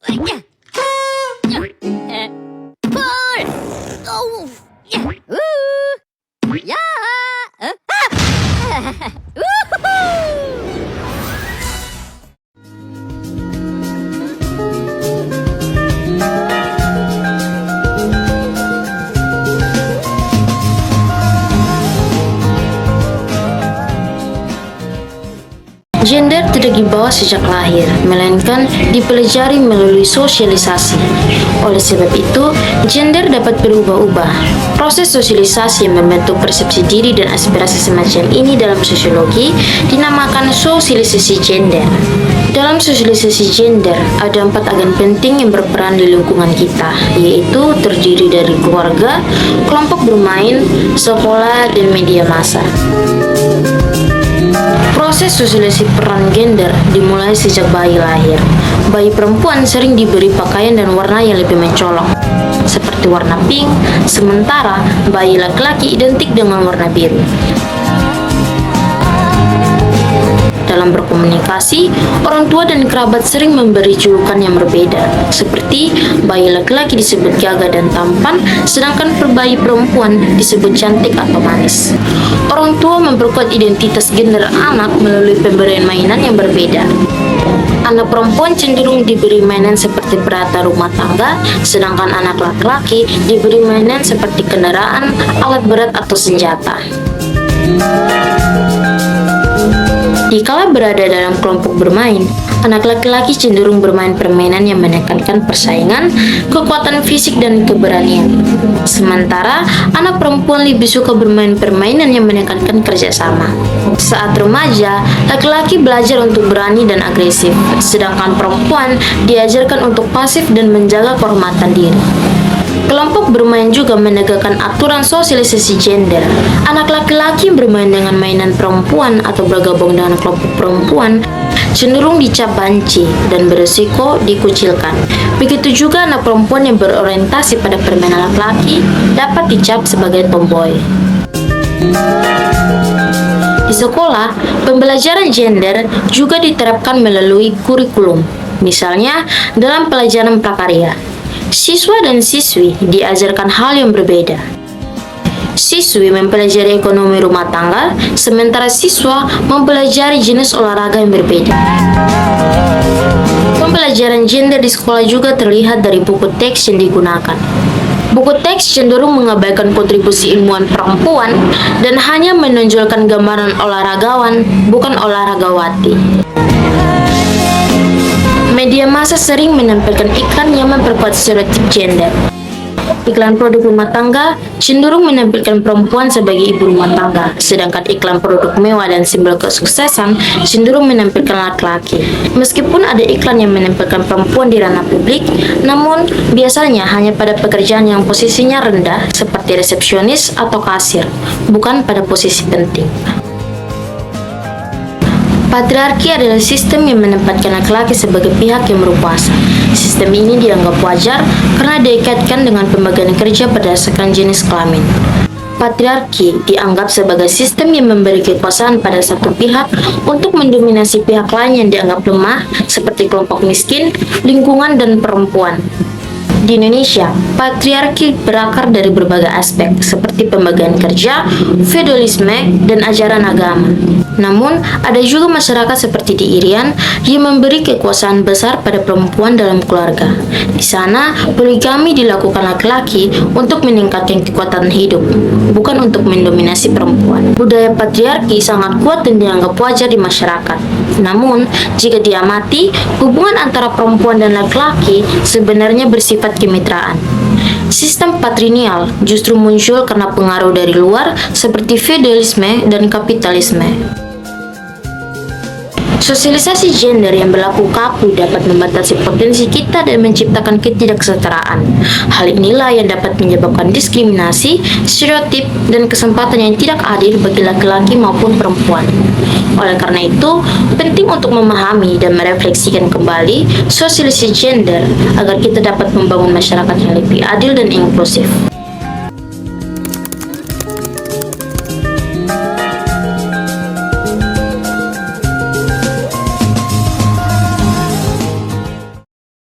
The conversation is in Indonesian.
Pull! Oh! Yeah! Woohoo! Gender tidak dibawa sejak lahir, melainkan dipelajari melalui sosialisasi. Oleh sebab itu, gender dapat berubah-ubah. Proses sosialisasi yang membentuk persepsi diri dan aspirasi semacam ini dalam sosiologi dinamakan sosialisasi gender. Dalam sosialisasi gender, ada 4 agen penting yang berperan di lingkungan kita, yaitu terdiri dari keluarga, kelompok bermain, sekolah, dan media massa. Proses sosialisasi peran gender dimulai sejak bayi lahir. Bayi perempuan sering diberi pakaian dan warna yang lebih mencolok, seperti warna pink, sementara bayi laki-laki identik dengan warna biru. Dalam berkomunikasi, orang tua dan kerabat sering memberi julukan yang berbeda, seperti bayi laki-laki disebut gagah dan tampan, sedangkan bayi perempuan disebut cantik atau manis. Orang tua memperkuat identitas gender anak melalui pemberian mainan yang berbeda. Anak perempuan cenderung diberi mainan seperti peralatan rumah tangga, sedangkan anak laki-laki diberi mainan seperti kendaraan, alat berat, atau senjata. Dikala berada dalam kelompok bermain, anak laki-laki cenderung bermain permainan yang menekankan persaingan, kekuatan fisik, dan keberanian. Sementara anak perempuan lebih suka bermain permainan yang menekankan kerjasama. Saat remaja, laki-laki belajar untuk berani dan agresif, sedangkan perempuan diajarkan untuk pasif dan menjaga kehormatan diri. Kelompok bermain juga menegakkan aturan sosialisasi gender. Anak laki-laki bermain dengan mainan perempuan atau bergabung dengan kelompok perempuan cenderung dicap banci dan berisiko dikucilkan. Begitu juga anak perempuan yang berorientasi pada permainan laki-laki dapat dicap sebagai tomboy. Di sekolah, pembelajaran gender juga diterapkan melalui kurikulum. Misalnya, dalam pelajaran prakarya, siswa dan siswi diajarkan hal yang berbeda. Siswi mempelajari ekonomi rumah tangga, sementara siswa mempelajari jenis olahraga yang berbeda. Pembelajaran gender di sekolah juga terlihat dari buku teks yang digunakan. Buku teks cenderung mengabaikan kontribusi ilmuwan perempuan dan hanya menonjolkan gambaran olahragawan, bukan olahragawati. Media massa sering menampilkan iklan yang memperkuat stereotip gender. Iklan produk rumah tangga cenderung menampilkan perempuan sebagai ibu rumah tangga, sedangkan iklan produk mewah dan simbol kesuksesan cenderung menampilkan laki-laki. Meskipun ada iklan yang menampilkan perempuan di ranah publik, namun biasanya hanya pada pekerjaan yang posisinya rendah seperti resepsionis atau kasir, bukan pada posisi penting. Patriarki adalah sistem yang menempatkan laki-laki sebagai pihak yang berkuasa. Sistem ini dianggap wajar karena dikaitkan dengan pembagian kerja berdasarkan jenis kelamin. Patriarki dianggap sebagai sistem yang memberi kekuasaan pada satu pihak untuk mendominasi pihak lain yang dianggap lemah, seperti kelompok miskin, lingkungan, dan perempuan. Di Indonesia, patriarki berakar dari berbagai aspek, seperti pembagian kerja, feudalisme, dan ajaran agama. Namun, ada juga masyarakat seperti di Irian yang memberi kekuasaan besar pada perempuan dalam keluarga. Di sana, poligami dilakukan laki-laki untuk meningkatkan kekuatan hidup, bukan untuk mendominasi perempuan. Budaya patriarki sangat kuat dan dianggap wajar di masyarakat. Namun, jika diamati, hubungan antara perempuan dan laki-laki sebenarnya bersifat kemitraan. Sistem patrilineal justru muncul karena pengaruh dari luar seperti feudalisme dan kapitalisme. Sosialisasi gender yang berlaku kaku dapat membatasi potensi kita dan menciptakan ketidaksetaraan. Hal inilah yang dapat menyebabkan diskriminasi, stereotip, dan kesempatan yang tidak adil bagi laki-laki maupun perempuan. Oleh karena itu, penting untuk memahami dan merefleksikan kembali sosialisasi gender agar kita dapat membangun masyarakat yang lebih adil dan inklusif.